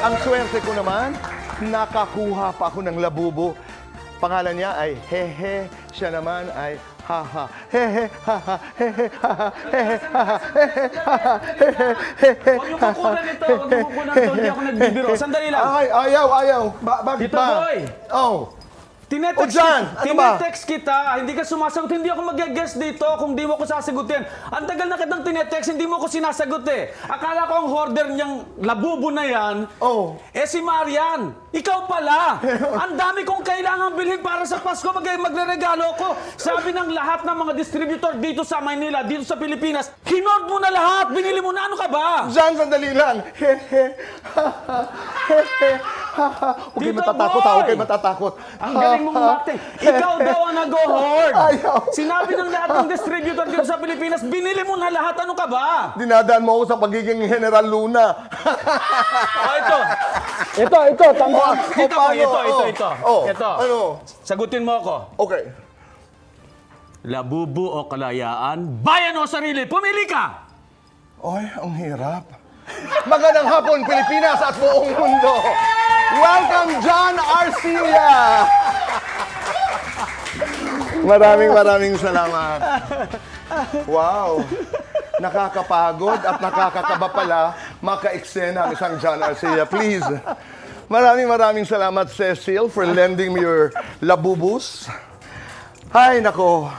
Ang swerte ko naman, nakakuha pa ako ng labubo. Pangalan niya ay Hehe. Siya naman ay Haha. Hehe, haha, hehe, haha, hehe, haha, hehe, haha, hehe, hehe. Huwag niyo kukunan ito. Huwag niyo kukunan ito. Hindi ako nagbibiro. Sandali lang. Ay, ayaw. Bakit Tito ba? Boy! Oh. Tinetext, O Jan, ano ba? tinetext kita, hindi ka sumasagot, hindi ako mag-guess dito kung di mo ko sasagutin. Ang tagal na kitang tinetext, hindi mo ko sinasagot eh. Akala ko ang hoarder niyang labubo na yan, si Marian. Ikaw pala. Ang dami kong kailangan bilhin para sa Pasko, magre-regalo ko. Sabi ng lahat ng mga distributor dito sa Maynila, dito sa Pilipinas, kinord mo na lahat, binili mo na, ano ka ba? Jan, sandali lang. Hehe, haha, hehe, haha. Okay, Tito matatakot Boy! Okay, matatakot. Ang galing mong acting. Ikaw daw ang nag-hoard. Ayaw. Sinabi ng lahat ng distributor dito sa Pilipinas, binili mo na lahat. Ano ka ba? Dinadaan mo ako sa pagiging General Luna. Ito. Ito. Tama. Dito ko. paano? Ito. Ito. Ano? Sagutin mo ako. Okay. Labubu o kalayaan, bayan o sarili, pumili ka! Ay, ang hirap. Magandang hapon, Pilipinas at buong mundo. Welcome, John Arcia. Maraming salamat. Wow. Nakakapagod at nakakakaba pala maka-eksena ang isang John Arcia. Please. Maraming salamat, Cecil, for lending me your labubus. Hay, nako.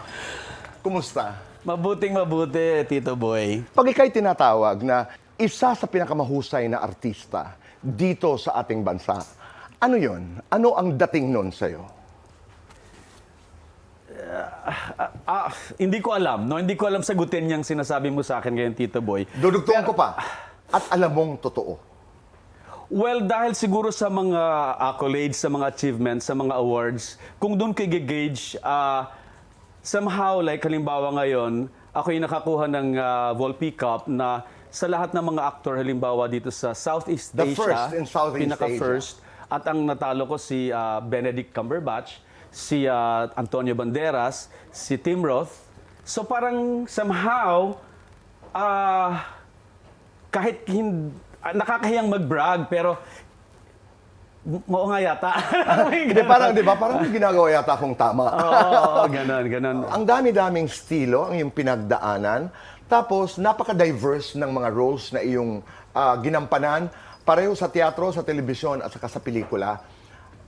Kumusta? Mabuting mabuti, Tito Boy. Pag ika'y tinatawag na isa sa pinakamahusay na artista dito sa ating bansa, ano yon? Ano ang dating nun sa'yo? Hindi ko alam, no? Hindi ko alam sagutin yung sinasabi mo sa akin ngayon, Tito Boy. Dudugtungan ko pa. At alam mong totoo. Well, dahil siguro sa mga accolades, sa mga achievements, sa mga awards, kung doon ko i-gauge, somehow, like halimbawa ngayon, ako yung nakakuha ng Volpi Cup na sa lahat ng mga actor, halimbawa dito sa Southeast The Asia, first in Southeast pinaka-first, at ang natalo ko si Benedict Cumberbatch, si Antonio Banderas, si Tim Roth. So parang somehow, kahit nakakahiyang mag-brag, pero oo nga yata. Di ba? Parang may ginagawa yata akong tama. Oo, ganon. Ang dami-daming estilo ang iyong pinagdaanan. Tapos, napaka-diverse ng mga roles na iyong ginampanan. Pareho sa teatro, sa telebisyon, at saka sa pelikula.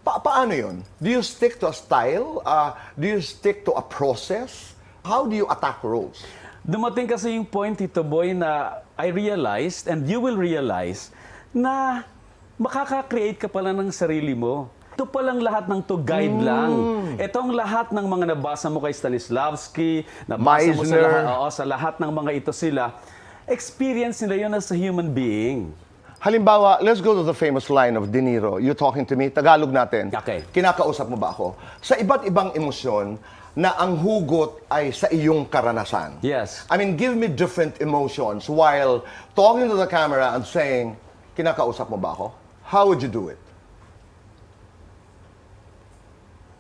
Paano yun? Do you stick to a style? Do you stick to a process? How do you attack roles? Dumating kasi yung point, Tito Boy, na I realized, and you will realize, na makaka-create ka pala ng sarili mo. Ito palang lahat ng to guide lang. Ito ang lahat ng mga nabasa mo kay Stanislavski, nabasa mo sa lahat ng mga ito sila. Experience nila yun as a human being. Halimbawa, let's go to the famous line of De Niro. You talking to me? Tagalog natin. Okay. Kinakausap mo ba ako? Sa iba't ibang emosyon na ang hugot ay sa iyong karanasan. Yes. I mean, give me different emotions while talking to the camera and saying, kinakausap mo ba ako? How would you do it?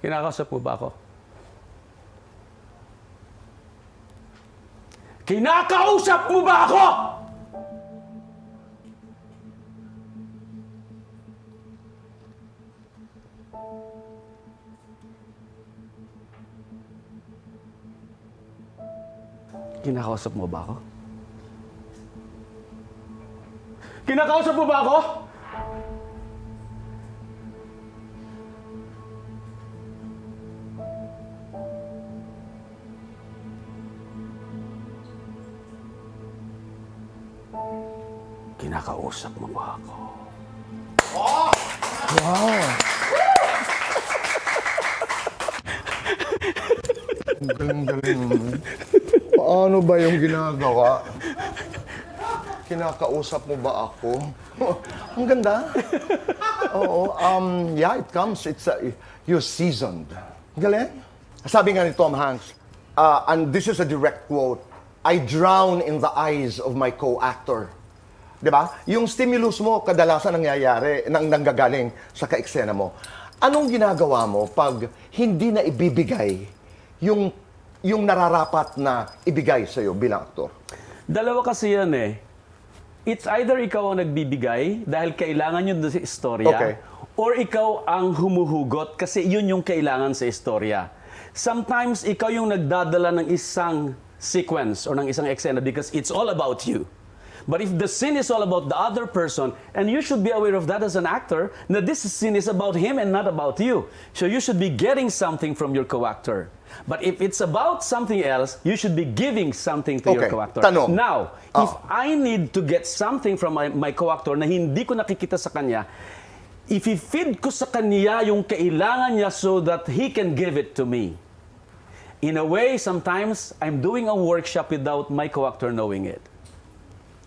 Kinakausap mo ba ako? Kinakausap mo ba ako? Kinakausap mo ba ako? Kinakausap mo ba ako? Kinakausap mo ba ako? Wow! Galing-galing. Paano ba yung ginagawa? Kinakausap mo ba ako? Ang ganda. Oo. Yeah, it comes. You're seasoned. Galing. Sabi nga ni Tom Hanks, and this is a direct quote, I drown in the eyes of my co-actor. Di ba? Yung stimulus mo, kadalasan nangyayari, nanggagaling sa ka-eksena mo. Anong ginagawa mo pag hindi na ibibigay yung nararapat na ibigay sa'yo bilang aktor? Dalawa kasi yan eh. It's either ikaw ang nagbibigay dahil kailangan yun sa istorya, Okay. or ikaw ang humuhugot kasi yun yung kailangan sa istorya. Sometimes, ikaw yung nagdadala ng isang sequence or ng isang eksena because it's all about you. But if the scene is all about the other person, and you should be aware of that as an actor, that this scene is about him and not about you. So you should be getting something from your co-actor. But if it's about something else, you should be giving something to your Okay, co-actor. tanong. Now, if I need to get something from my co-actor na hindi ko nakikita sa kanya, if i-feed ko sa kanya yung kailangan niya so that he can give it to me. In a way, sometimes, I'm doing a workshop without my co-actor knowing it.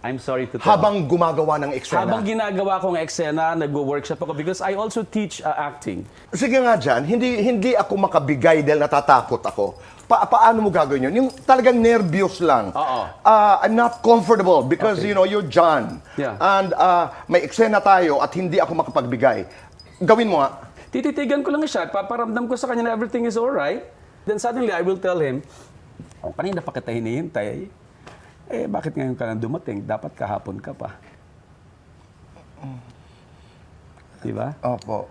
I'm sorry to tell. Habang gumagawa ng eksena. Habang ginagawa kong eksena, nagwo-workshop ako because I also teach acting. Sige nga dyan, hindi ako makabigay dahil natatakot ako. Paano mo gagawin yun? Yung talagang nervyos lang. Oo. I'm not comfortable because, you're John. Yeah. And may eksena tayo at hindi ako makapagbigay. Gawin mo nga. Tititigan ko lang siya, paparamdam ko sa kanya na everything is alright. Then suddenly, I will tell him, kanina pa kita hinihintay. Bakit ngayon ka na dumating? Dapat kahapon ka pa. Diba? Opo.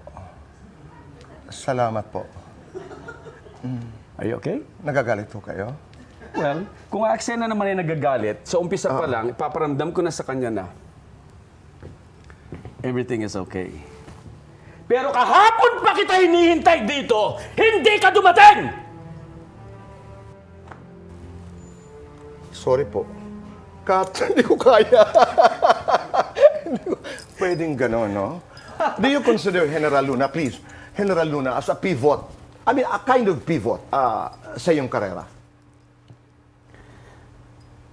Salamat po. Are you okay? Nagagalit po kayo? Well, kung ang eksena naman ay nagagalit, sa umpisa pa lang, ipaparamdam ko na sa kanya na everything is okay. Pero kahapon pa kita hinihintay dito, hindi ka dumating! Sorry po. Kat, hindi ko kaya. Pwedeng gano'n, no? Do you consider General Luna, please, General Luna as a pivot? I mean, a kind of pivot sa iyong karera?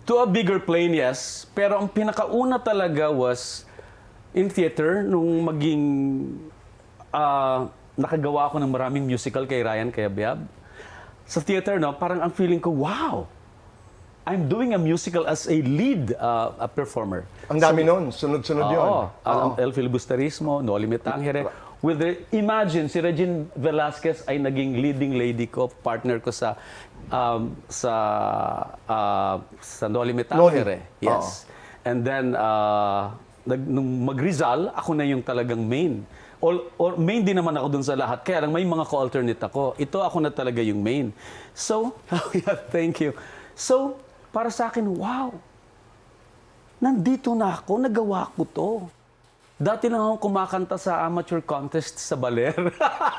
To a bigger plane, yes. Pero ang pinakauna talaga was in theater, nung maging nakagawa ako ng maraming musical kay Ryan Cayabyab. Sa theater, no, parang ang feeling ko, wow! I'm doing a musical as a lead performer. Ang dami nun, sunod-sunod yun. El Filibusterismo, Noli Me Tangere. Imagine, si Regine Velasquez ay naging leading lady ko, partner ko sa Noli Me Tangere. Noli. Yes. And then, nung mag-Rizal, ako na yung talagang main. Or main din naman ako dun sa lahat. Kaya lang may mga co-alternate ako. Ito ako na talaga yung main. So, yeah, thank you. So, para sa akin, wow! Nandito na ako, nagawa ko to. Dati lang ako kumakanta sa amateur contest sa Baler.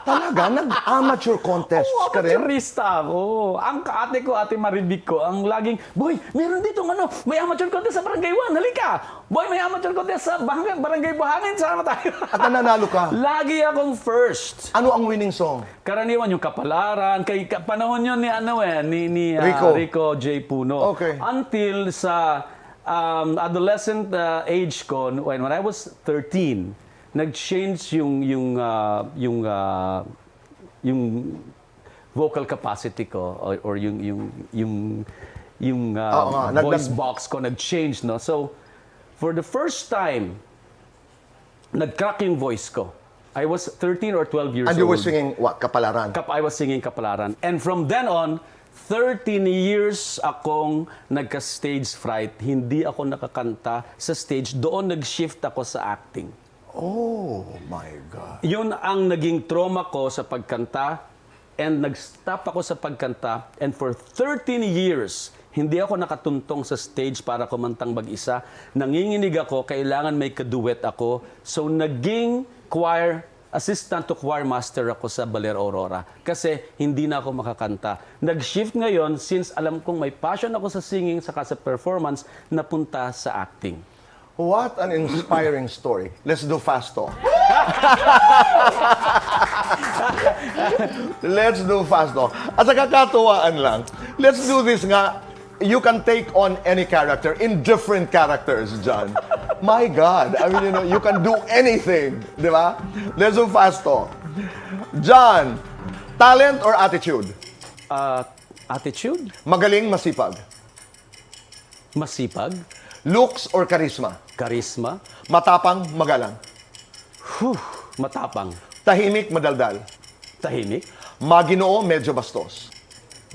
Talaga? Nag-amateur contest ka rin? Amateurista ako. Ang kaate ko, Ate Maribik ko, ang laging, boy, meron dito may amateur contest sa Barangay 1, halika! Boy, may amateur contest sa Barangay Buhangin, sama tayo. At nanalo ka? Lagi akong first. Ano ang winning song? Karaniwan yung Kapalaran, kay panahon yun ni Rico J. Puno. Okay. Until sa adolescent age ko, when I was 13, nag-change yung vocal capacity ko or yung voice box ko nag-change, no. So for the first time, nag-crack yung voice ko. I was 13 or 12 years old. And you were singing what? Kapalaran? I was singing Kapalaran. And from then on, 13 years akong nagka-stage fright. Hindi ako nakakanta sa stage. Doon nag-shift ako sa acting. Oh my God. Yun ang naging trauma ko sa pagkanta. And nag-stop ako sa pagkanta. And for 13 years, hindi ako nakatuntong sa stage para kumantang mag-isa. Nanginginig ako, kailangan may kaduet ako. So naging assistant to choir master ako sa Baler Aurora kasi hindi na ako makakanta. Nag-shift ngayon since alam kong may passion ako sa singing saka sa performance, napunta sa acting. What an inspiring story. Let's do fast talk. Let's do fast talk. At sa kakatuwaan lang, let's do this nga. You can take on any character in different characters, John. My God, I mean, you can do anything, di ba? Let's do fast talk. John, talent or attitude? Attitude? Magaling, masipag. Masipag? Looks or charisma? Charisma? Matapang, magalang. Matapang. Tahimik, madaldal. Tahimik? Maginoo, medyo bastos.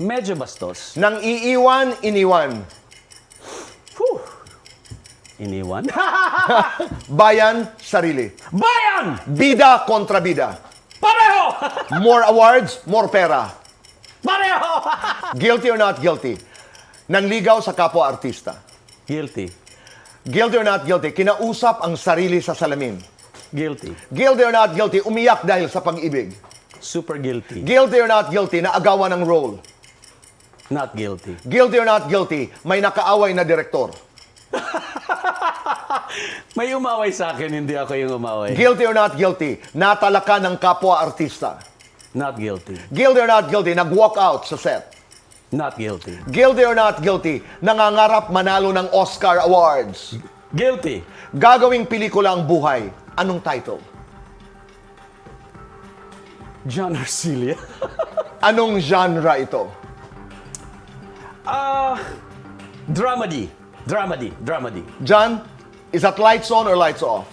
Medyo bastos. Nang iiwan, iniwan. Iniwan? Bayan, sarili. Bayan! Bida kontra bida. Pareho! More awards, more pera. Pareho! Guilty or not guilty? Nanligaw sa kapwa-artista. Guilty. Guilty or not guilty? Kinausap ang sarili sa salamin. Guilty. Guilty or not guilty? Umiyak dahil sa pag-ibig. Super guilty. Guilty or not guilty? Naagawan ng role. Not guilty. Guilty or not guilty? May nakaaway na direktor. May umaway sa akin, hindi ako yung umaway. Guilty or not guilty? Natalaka ng kapwa-artista. Not guilty. Guilty or not guilty? Nag-walk out sa set. Not guilty. Guilty or not guilty? Nangangarap manalo ng Oscar Awards. Guilty. Gagawing pelikula ang buhay. Anong title? John Arcilia. Anong genre ito? Dramedy. Dramedy. Dramedy. John, is that lights on or lights off?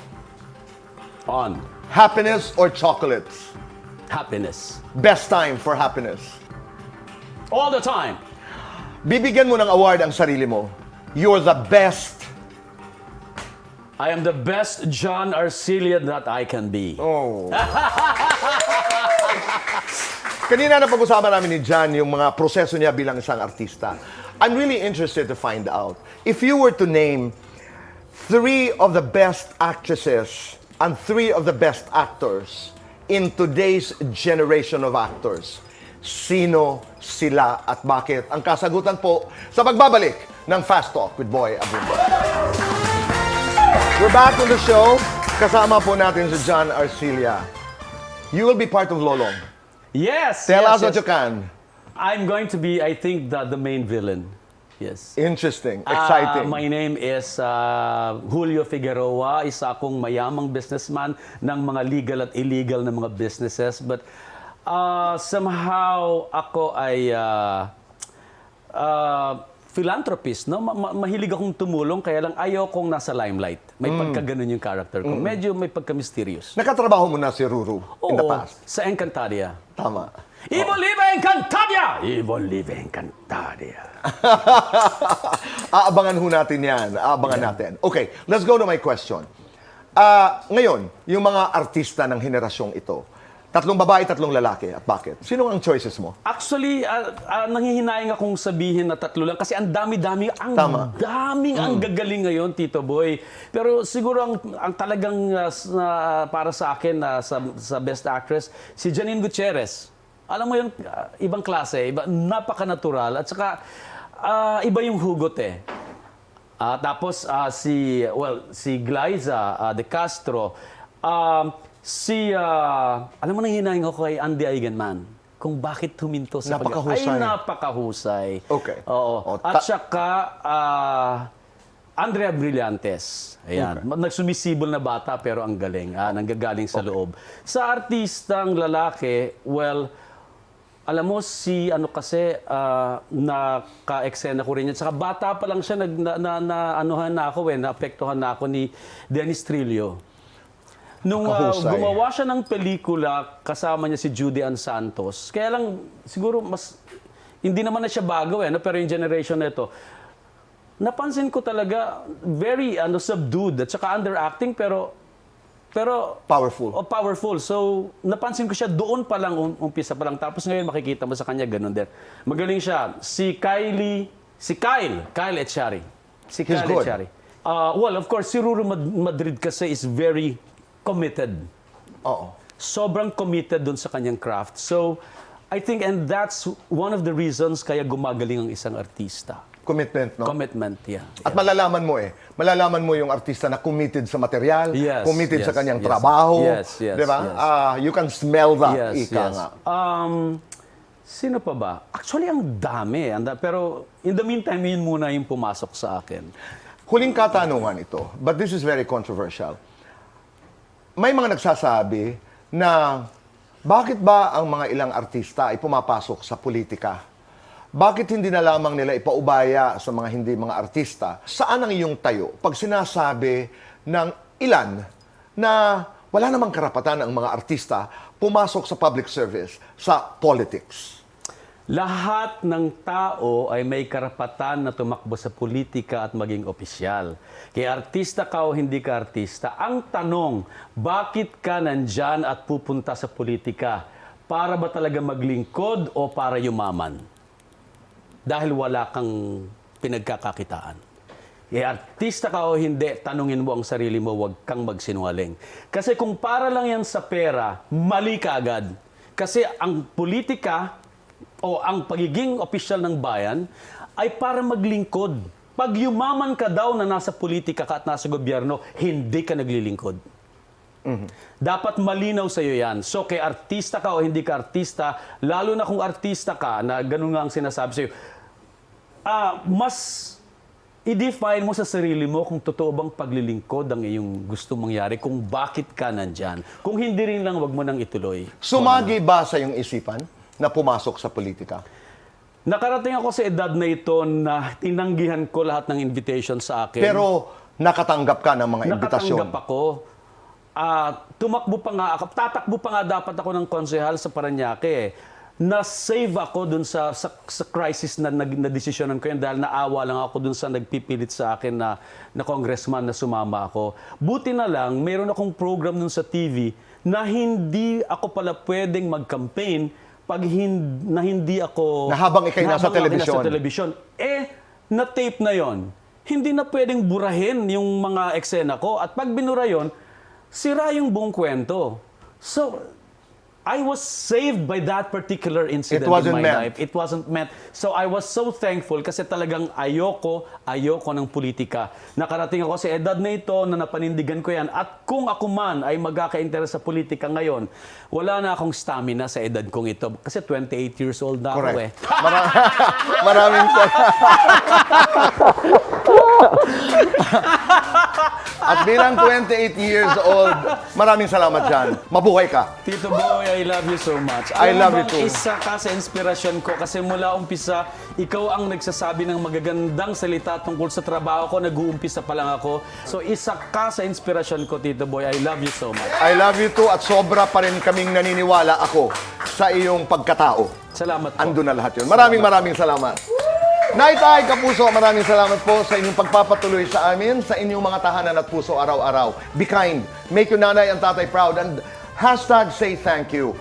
On. Happiness or chocolates? Happiness. Best time for happiness. All the time. Bibigyan mo ng award ang sarili mo. You're the best. I am the best John Arcilia that I can be. Oh. Kanina na pag-usapan namin ni John yung mga proseso niya bilang isang artista. I'm really interested to find out. If you were to name 3 of the best actresses and 3 of the best actors in today's generation of actors, sino sila at bakit? Ang kasagutan po sa pagbabalik ng Fast Talk with Boy Abunda. We're back on the show. Kasama po natin si John Arcilia. You will be part of Lolong. Yes. Tell yes, us what yes. you can. I'm going to be, I think, the main villain. Yes. Interesting. Exciting. My name is Julio Figueroa. Isa akong mayamang businessman ng mga legal at illegal na mga businesses. But somehow ako ay philanthropist. No? Mahilig akong tumulong, kaya lang ayaw kong nasa limelight. May pagka-ganun yung character ko. Medyo may pagka-mysterious. Nakatrabaho mo na si Ruru in the past. Sa Encantadia. Tama. Ibon Live Encantadia! Ibon Live Encantadia. Aabangan ho natin yan. Aabangan natin. Okay, let's go to my question. Ngayon, yung mga artista ng henerasyong ito, 3 babae, 3 lalaki. At bakit? Sino ang choices mo? Actually, nanghihinayang akong sabihin na 3 lang kasi ang dami-dami, ang gagaling ngayon, Tito Boy. Pero siguro ang talagang para sa akin sa Best Actress, si Janine Gutierrez. Alam mo yun, ibang klase, napaka-natural. At saka, iba yung hugot eh. Tapos, si Glyza De Castro, alam mo nang hinahing ako kay Andy Eigenman kung bakit huminto sa Napakahusay. Ay, napakahusay. Okay. Oo. At saka, Andrea Brillantes. Ayan. Okay. Nagsumisibol na bata pero ang galing. Nanggagaling sa loob. Sa artistang lalaki, well, alam mo, naka-eksena ko rin yan. Saka bata pa lang siya, naapektuhan na ako ni Dennis Trillo. Nung gumawa siya ng pelikula, kasama niya si Judy Ann Santos. Kaya lang, siguro, hindi naman na siya bago pero yung generation na ito, napansin ko talaga, very subdued at saka underacting, pero Powerful. Powerful. So, napansin ko siya doon pa lang, umpisa pa lang. Tapos ngayon makikita mo sa kanya, ganun din. Magaling siya. Kyle Echari. He's good. Echari. Well, of course, si Ruru Madrid kasi is very committed. Oo. Sobrang committed doon sa kanyang craft. So, I think, and that's one of the reasons kaya gumagaling ang isang artista. Commitment, no? Commitment, yeah. At malalaman mo yung artista na committed sa material, Yes, committed sa yes, kanyang yes. trabaho. Yes, yes, Di ba? yes. You can smell that, Yes, ika yes. nga. Sino pa ba? Actually, ang dami. Pero in the meantime, yun muna yung pumasok sa akin. Huling katanungan ito, but this is very controversial. May mga nagsasabi na bakit ba ang mga ilang artista ay pumapasok sa politika? Bakit hindi na lamang nila ipaubaya sa mga hindi mga artista? Saan ang iyong tayo pag sinasabi ng ilan na wala namang karapatan ang mga artista pumasok sa public service, sa politics? Lahat ng tao ay may karapatan na tumakbo sa politika at maging opisyal. Kaya artista ka o hindi ka artista, ang tanong, bakit ka nandyan at pupunta sa politika? Para ba talaga maglingkod o para yumaman? Dahil wala kang pinagkakakitaan. Kaya artista ka o hindi, tanungin mo ang sarili mo, huwag kang magsinungaling. Kasi kung para lang yan sa pera, mali ka agad. Kasi ang politika o ang pagiging opisyal ng bayan ay para maglingkod. Pag yumaman ka daw na nasa politika ka at nasa gobyerno, hindi ka naglilingkod. Dapat malinaw sa iyo yan. So, kay artista ka o hindi ka artista, lalo na kung artista ka, na ganun nga ang sinasabi sa iyo, mas i-define mo sa sarili mo kung totoo bang paglilingkod ang iyong gusto mangyari, kung bakit ka nandyan. Kung hindi rin lang, wag mo nang ituloy. Sumagi ba sa iyong isipan na pumasok sa politika? Nakarating ako sa edad na ito na tinanggihan ko lahat ng invitation sa akin. Pero nakatanggap ka ng mga imbitasyon. Nakatanggap ako. Tumakbo pa nga ako, tatakbo pa nga dapat ako ng konsehal sa Parañaque. Na-save ako dun sa crisis na desisyonan ko yun dahil naawa lang ako dun sa nagpipilit sa akin na congressman na sumama ako. Buti na lang, mayroon akong program dun sa TV na hindi ako pala pwedeng mag-campaign pag hindi ako... Na habang ikay nasa telebisyon. Na-tape na yon. Hindi na pwedeng burahin yung mga eksena ko. At pag binura yon, sira yung buong kwento. So, I was saved by that particular incident in my life. It wasn't meant. So I was so thankful kasi talagang ayoko ng politika. Nakarating ako sa edad na ito na napanindigan ko yan. At kung ako man ay magkaka-interest sa politika ngayon, wala na akong stamina sa edad kong ito. Kasi 28 years old na ako eh. Maraming At bilang 28 years old, maraming salamat dyan. Mabuhay ka. Tito Boy, I love you so much. I love you too. Isa ka sa inspirasyon ko kasi mula umpisa, ikaw ang nagsasabi ng magagandang salita tungkol sa trabaho ko. Nag-uumpisa pa lang ako. So isa ka sa inspirasyon ko, Tito Boy. I love you so much. I love you too at sobra pa rin kaming naniniwala ako sa iyong pagkatao. Salamat po. Andun na lahat yun. Maraming salamat. Night Eye Kapuso, maraming salamat po sa inyong pagpapatuloy sa amin, sa inyong mga tahanan at puso araw-araw. Be kind. Make your nanay and tatay proud. And #say thank you.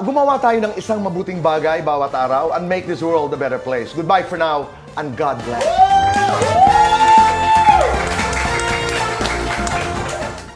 Gumawa tayo ng isang mabuting bagay bawat araw and make this world a better place. Goodbye for now and God bless.